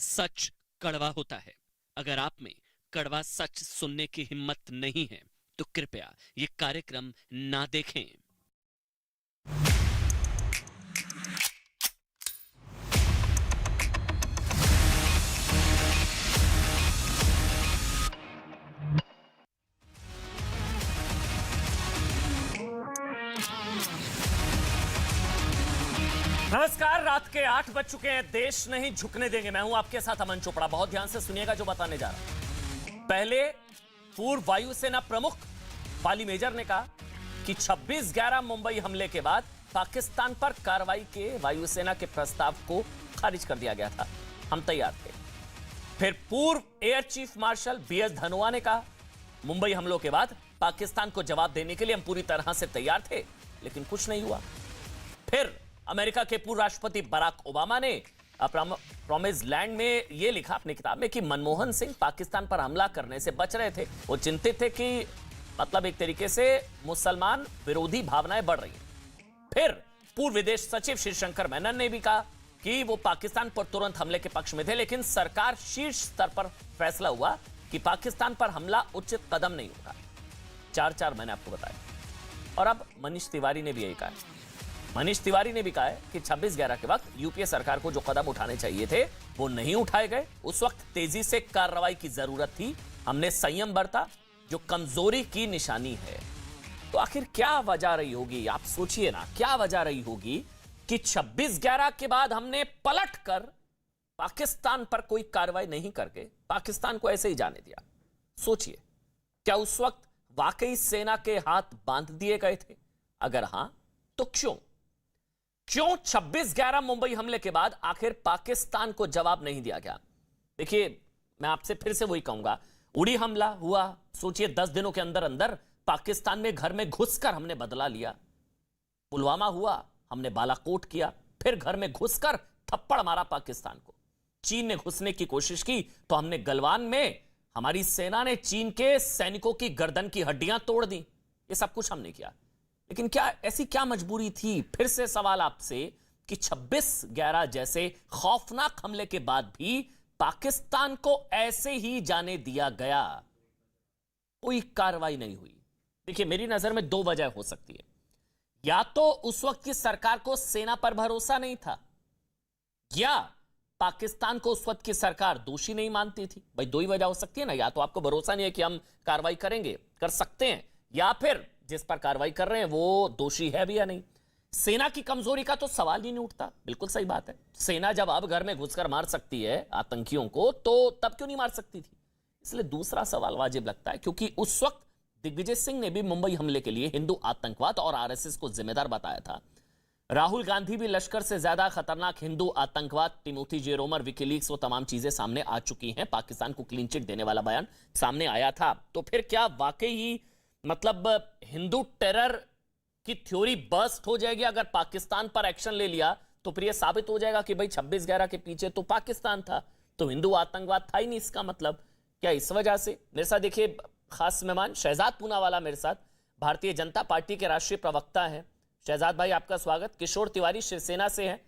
सच कड़वा होता है। अगर आप में कड़वा सच सुनने की हिम्मत नहीं है तो कृपया ये कार्यक्रम ना देखें। नमस्कार, रात के 8 बज चुके हैं। देश नहीं झुकने देंगे। मैं हूं आपके साथ अमन चोपड़ा। बहुत ध्यान से सुनिएगा जो बताने जा रहा हूं। पहले पूर्व वायुसेना प्रमुख पाली मेजर ने कहा कि 26/11 मुंबई हमले के बाद पाकिस्तान पर कार्रवाई के वायुसेना के प्रस्ताव को खारिज कर दिया गया था। हम तैयार थे। फिर पूर्व air chief marshal BS Dhanoa ने कहा मुंबई हमलों के बाद पाकिस्तान को जवाब देने के लिए हम पूरी तरह से तैयार थे, लेकिन कुछ नहीं हुआ। फिर अमेरिका के पूर्व राष्ट्रपति बराक ओबामा ने प्रॉमिस लैंड में यह लिखा अपनी किताब में कि मनमोहन सिंह पाकिस्तान पर हमला करने से बच रहे थे। वो चिंतित थे कि मतलब एक तरीके से मुसलमान विरोधी भावनाएं बढ़ रही हैं। फिर पूर्व विदेश सचिव श्री शंकर मेनन ने भी कहा कि वो पाकिस्तान पर तुरंत हमले के पक्ष में थे, लेकिन सरकार शीर्ष स्तर पर फैसला हुआ कि पाकिस्तान पर हमला उचित कदम नहीं होगा। 4 मैंने आपको बताया। और अब मनीष तिवारी ने भी यही कहा है। मनीष तिवारी ने भी कहा है कि 26/11 के वक्त यूपीए सरकार को जो कदम उठाने चाहिए थे वो नहीं उठाए गए। उस वक्त तेजी से कार्रवाई की जरूरत थी। हमने संयम बरता, जो कमजोरी की निशानी है। तो आखिर क्या वजह रही होगी? आप सोचिए ना, क्या वजह रही होगी कि 26/11 के बाद हमने पलट कर पाकिस्तान पर कोई कार्रवाई नहीं करके पाकिस्तान को ऐसे ही जाने दिया? सोचिए, क्या उस वक्त वाकई सेना के हाथ बांध दिए गए थे? अगर हां तो क्यों 26/11 मुंबई हमले के बाद आखिर पाकिस्तान को जवाब नहीं दिया गया? देखिए, मैं आपसे फिर से वही कहूंगा, उड़ी हमला हुआ, सोचिए 10 दिनों के अंदर अंदर पाकिस्तान में घर में घुसकर हमने बदला लिया। पुलवामा हुआ, हमने बालाकोट किया, फिर घर में घुसकर थप्पड़ मारा पाकिस्तान को। चीन ने घुसने की कोशिश की तो हमने गलवान में हमारी सेना ने चीन के सैनिकों की गर्दन की हड्डियां तोड़ दी। ये सब कुछ हमने किया, लेकिन क्या ऐसी क्या मजबूरी थी? फिर से सवाल आपसे कि 26/11 जैसे खौफनाक हमले के बाद भी पाकिस्तान को ऐसे ही जाने दिया गया, कोई कार्रवाई नहीं हुई। देखिए, मेरी नजर में 2 वजह हो सकती है। या तो उस वक्त की सरकार को सेना पर भरोसा नहीं था, या पाकिस्तान को उस वक्त की सरकार दोषी नहीं मानती थी। भाई 2 ही वजह हो सकती है ना। या तो आपको भरोसा नहीं है कि हम कार्रवाई करेंगे, कर सकते हैं, या फिर जिस पर कार्रवाई कर रहे हैं वो दोषी है भी या नहीं। सेना की कमजोरी का तो सवाल ही नहीं उठता। बिल्कुल सही बात है। सेना जब अब घर में घुसकर मार सकती है आतंकियों को, तो तब क्यों नहीं मार सकती थी? इसलिए दूसरा सवाल वाजिब लगता है, क्योंकि उस वक्त दिग्विजय सिंह ने भी मुंबई हमले के लिए हिंदू आतंकवाद और आरएसएस को जिम्मेदार बताया था। राहुल गांधी भी लश्कर से ज्यादा खतरनाक हिंदू आतंकवाद, टिमोथी जेरोमर, विकीलीक्स, वो तमाम चीजें सामने आ चुकी हैं। पाकिस्तान को क्लीन चिट देने वाला बयान सामने आया था। तो फिर क्या वाकई ही मतलब हिंदू टेरर की थ्योरी बस्ट हो जाएगी? अगर पाकिस्तान पर एक्शन ले लिया तो फिर यह साबित हो जाएगा कि भाई 26/11 के पीछे तो पाकिस्तान था, तो हिंदू आतंकवाद था ही नहीं। इसका मतलब क्या इस वजह से? मेरे साथ देखिए खास मेहमान शहजाद पूनावाला मेरे साथ, भारतीय जनता पार्टी के राष्ट्रीय प्रवक्ता हैं। शहजाद भाई, आपका स्वागत। किशोर तिवारी शिवसेना से हैं,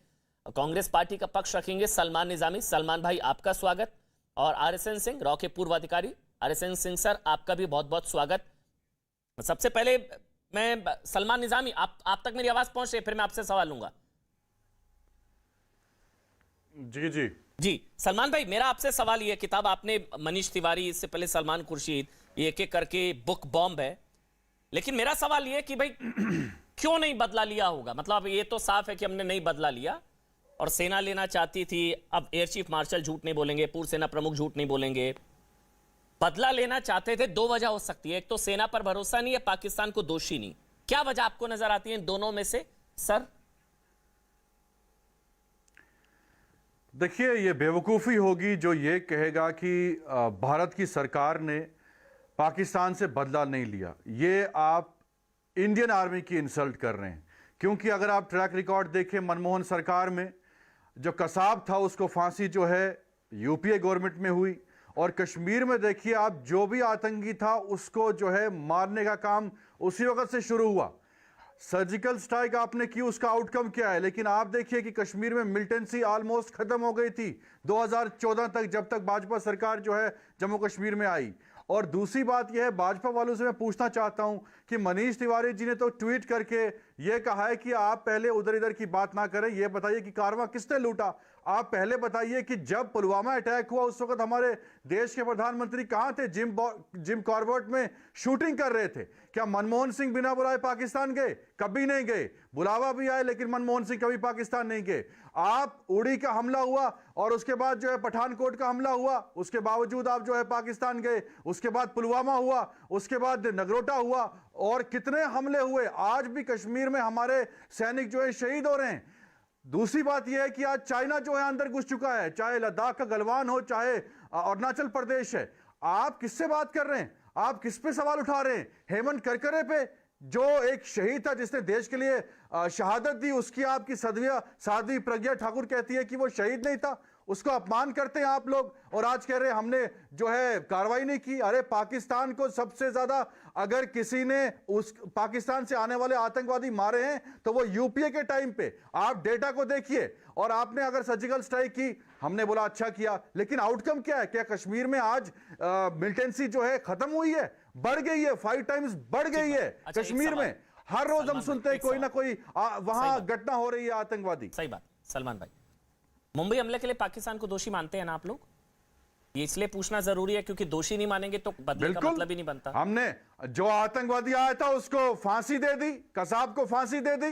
कांग्रेस पार्टी का पक्ष रखेंगे। सलमान निजामी, सलमान भाई आपका स्वागत। और आरएसएन सिंह, रॉ के पूर्व अधिकारी। आरएसएन सिंह सर, आपका भी बहुत बहुत स्वागत। सबसे पहले मैं सलमान निजामी, आप तक मेरी आवाज पहुंच रही है? फिर मैं आपसे सवाल लूंगा। जी जी जी सलमान भाई, मेरा आपसे सवाल ये, किताब आपने मनीष तिवारी, इससे पहले सलमान खुर्शीद, ये एक एक करके बुक बॉम्ब है, लेकिन मेरा सवाल ये कि भाई क्यों नहीं बदला लिया होगा? मतलब ये तो साफ है कि हमने नहीं बदला लिया और सेना लेना चाहती थी। अब एयर चीफ मार्शल झूठ नहीं बोलेंगे, पूर्व सेना प्रमुख झूठ नहीं बोलेंगे, बदला लेना चाहते थे। 2 वजह हो सकती है, एक तो सेना पर भरोसा नहीं है, पाकिस्तान को दोषी नहीं। क्या वजह आपको नजर आती है इन दोनों में से सर? देखिए, ये बेवकूफ़ी होगी जो ये कहेगा कि भारत की सरकार ने पाकिस्तान से बदला नहीं लिया। ये आप इंडियन आर्मी की इंसल्ट कर रहे हैं, क्योंकि अगर आप ट्रैक रिकॉर्ड देखें, मनमोहन सरकार में जो कसाब था उसको फांसी जो है यूपीए गवर्नमेंट में हुई, और कश्मीर में देखिए आप, जो भी आतंकी था उसको जो है मारने का काम उसी वक्त से शुरू हुआ। सर्जिकल स्ट्राइक आपने की, उसका आउटकम क्या है? लेकिन आप देखिए कि कश्मीर में मिलिटेंसी ऑलमोस्ट खत्म हो गई थी 2014 तक, जब तक भाजपा सरकार जो है जम्मू कश्मीर में आई। और दूसरी बात यह है, भाजपा वालों से मैं पूछना चाहता हूं कि मनीष तिवारी जी ने तो ट्वीट करके यह कहा है कि आप पहले उधर इधर की बात ना करें, यह बताइए कि कारवां किसने लूटा। आप पहले बताइए कि जब पुलवामा अटैक हुआ उस वक्त हमारे देश के प्रधानमंत्री कहां थे? जिम कॉर्बेट में शूटिंग कर रहे थे। क्या मनमोहन सिंह बिना बुलाए पाकिस्तान गए? कभी नहीं गए। बुलावा भी आए लेकिन मनमोहन सिंह कभी पाकिस्तान नहीं गए। आप उड़ी का हमला हुआ और उसके बाद जो है पठानकोट का हमला हुआ, उसके बावजूद आप जो है पाकिस्तान गए। उसके बाद पुलवामा हुआ, उसके बाद नगरोटा हुआ, और कितने हमले हुए। आज भी कश्मीर में हमारे सैनिक जो है शहीद हो रहे हैं। दूसरी बात यह है कि आज चाइना जो है अंदर घुस चुका है, चाहे लद्दाख का गलवान हो, चाहे अरुणाचल प्रदेश है। आप किससे बात कर रहे हैं? आप किस पे सवाल उठा रहे हैं? हेमंत करकरे पे, जो एक शहीद था जिसने देश के लिए शहादत दी, उसकी आपकी साध्वी प्रज्ञा ठाकुर कहती है कि वो शहीद नहीं था। उसको अपमान करते हैं आप लोग, और आज कह रहे हैं हमने जो है कार्रवाई नहीं की। अरे पाकिस्तान को सबसे ज्यादा अगर किसी ने उस पाकिस्तान से आने वाले आतंकवादी मारे हैं तो वो यूपीए के टाइम पे। आप डेटा को देखिए। और आपने अगर सर्जिकल स्ट्राइक की, हमने बोला अच्छा किया, लेकिन आउटकम क्या है? क्या कश्मीर में आज मिलिटेंसी जो है खत्म हुई है? बढ़ गई है, 5 टाइम्स बढ़ गई है। अच्छा, कश्मीर में हर रोज हम सुनते हैं कोई ना कोई वहां घटना हो रही है आतंकवादी। सही बात। सलमान भाई, मुंबई हमले के लिए पाकिस्तान को दोषी मानते हैं ना आप लोग? ये इसलिए पूछना जरूरी है क्योंकि दोषी नहीं मानेंगे तो बदले का मतलब ही नहीं बनता। हमने जो आतंकवादी आया था उसको फांसी दे दी, कसाब को फांसी दे दी।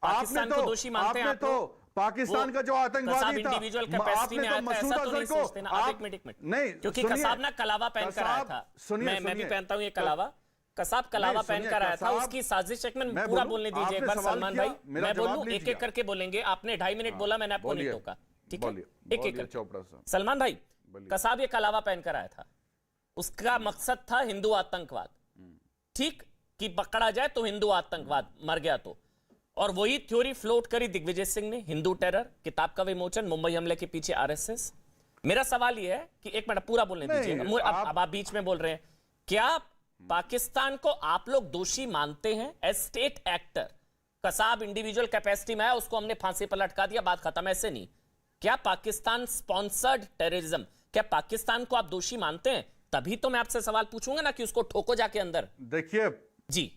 पाकिस्तान को दोषी मानते हैं आप लोग? पाकिस्तान का जो आतंकवादी था, इंडिविजुअल कैपेसिटी में आया था, ऐसा तो नहीं सोचते ना आप? एक मिनट नहीं, क्योंकि कसाब ना कलावा पहन कर आया था। मैं भी पहनता हूं ये कलावा। कसाब कलावा पहन कर आया था, उसकी साजिश। एक मिनट पूरा बोलने दीजिए एक बार सलमान भाई। मैं बोलूं, एक एक करके बोलेंगे। आपने 2.5 मिनट बोला, मैंने आपको नहीं टोका, ठीक है? एक एक करके। सलमान भाई, कसाब ये कलावा पहन कर आया था, उसका मकसद था हिंदू आतंकवाद, ठीक? कि पकड़ा जाए तो हिंदू आतंकवाद, मर गया तो। और वही थ्योरी फ्लोट करी दिग्विजय सिंह ने, हिंदू टेरर, किताब का विमोचन, मुंबई हमले के पीछे आरएसएस। मेरा सवाल यह है कि एक मिनट पूरा बोलने दीजिए। अब आप बीच में बोल रहे हैं। क्या पाकिस्तान को आप लोग दोषी मानते हैं as state actor? Kasab individual capacity में आया, उसको हमने फांसी पर लटका दिया, बात खत्म। ऐसे नहीं। क्या पाकिस्तान स्पॉन्सर्ड टेररिज्म, क्या पाकिस्तान को आप दोषी मानते हैं? तभी तो मैं आपसे सवाल पूछूंगा ना कि उसको ठोको जाके अंदर। देखिए जी,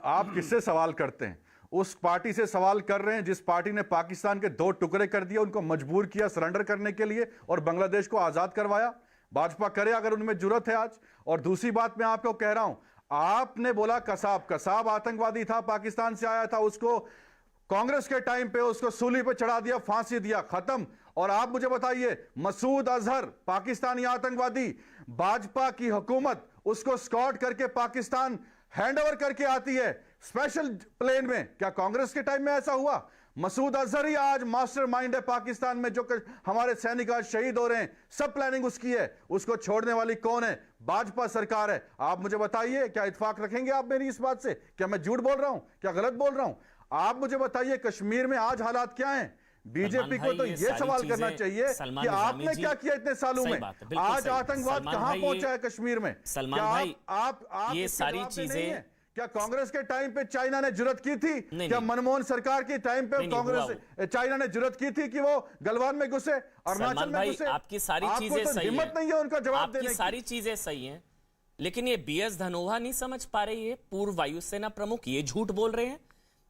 आप किससे सवाल करते हैं? उस पार्टी से सवाल कर रहे हैं जिस पार्टी ने पाकिस्तान के 2 टुकड़े कर दिए, उनको मजबूर किया सरेंडर करने के लिए और बांग्लादेश को आजाद करवाया। भाजपा करे अगर उनमें जरूरत है आज। और दूसरी बात मैं आपको कह रहा हूं, आपने बोला कसाब आतंकवादी था, पाकिस्तान से आया था, उसको कांग्रेस के टाइम पे उसको सूली पे चढ़ा दिया, फांसी दिया, खत्म। और आप मुझे बताइए, मसूद अजहर पाकिस्तानी आतंकवादी, भाजपा की हुकूमत उसको स्कॉट करके पाकिस्तान हैंड ओवर करके आती है स्पेशल प्लेन में। क्या कांग्रेस के टाइम में ऐसा हुआ? मसूद अजहर ही आज मास्टरमाइंड है पाकिस्तान में, जो हमारे सैनिक आज शहीद हो रहे हैं, सब प्लानिंग उसकी है। उसको छोड़ने वाली कौन है? भाजपा सरकार है। आप मुझे बताइए, क्या इत्तेफाक रखेंगे आप मेरी इस बात से? क्या मैं झूठ बोल रहा हूं? क्या गलत बोल रहा हूं? आप मुझे बताइए, कश्मीर में आज हालात क्या हैं? बीजेपी को तो ये सवाल करना चाहिए कि आपने क्या किया इतने सालों में? आज आतंकवाद कहां पहुंचा है कश्मीर में? सलमान भाई, आप ये सारी चीजें, क्या कांग्रेस के टाइम पे चाइना ने जुर्रत की थी? क्या मनमोहन सरकार के टाइम पे कांग्रेस चाइना ने जुर्रत की थी कि वो गलवान में घुसे, अरुणाचल में घुसे? आपकी सारी चीजें सही हैं, हिम्मत नहीं है उनका जवाब देने की। सारी चीजें सही हैं, लेकिन ये बीएस धनोआ नहीं समझ पा रहे हैं। पूर्व वायुसेना प्रमुख ये झूठ बोल रहे हैं,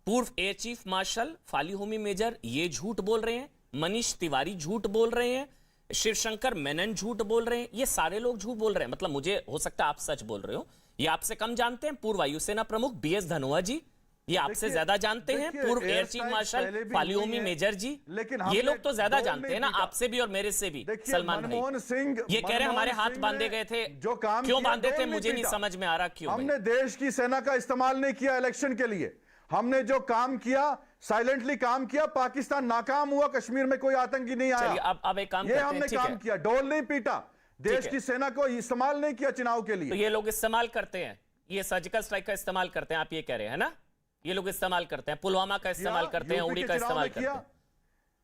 पूर्व एयर चीफ मार्शल फालिहोमी मेजर ये झूठ बोल रहे हैं, मनीष तिवारी झूठ बोल रहे हैं, शिवशंकर मेनन झूठ बोल रहे हैं, ये सारे लोग झूठ बोल रहे हैं। मतलब मुझे हो सकता है आप सच बोल रहे हो, ये आपसे कम जानते हैं पूर्व वायुसेना प्रमुख बीएस धनोआ जी, ये आपसे ज्यादा जानते हैं पूर्व एयर चीफ मार्शल फालिहोमी मेजर जी, लेकिन ये लोग तो ज्यादा जानते हैं ना आपसे भी और मेरे से भी। सलमान भाई ये कह रहे हैं हमारे हाथ बांधे गए थे, जो काम क्यों बांधे थे मुझे नहीं समझ में आ रहा। क्यों? हमने देश की सेना का इस्तेमाल नहीं किया इलेक्शन के लिए। हमने जो काम किया, साइलेंटली काम किया, पाकिस्तान नाकाम हुआ, कश्मीर में कोई आतंकी नहीं आया। अब एक काम ये हमने काम किया, डोल नहीं पीटा, देश की सेना को इस्तेमाल नहीं किया चुनाव के लिए। तो ये लोग इस्तेमाल करते हैं, ये सर्जिकल स्ट्राइक का इस्तेमाल करते हैं, आप ये कह रहे हैं ना? ये लोग इस्तेमाल करते हैं, पुलवामा का इस्तेमाल करते हैं, उड़ी का इस्तेमाल करते हैं।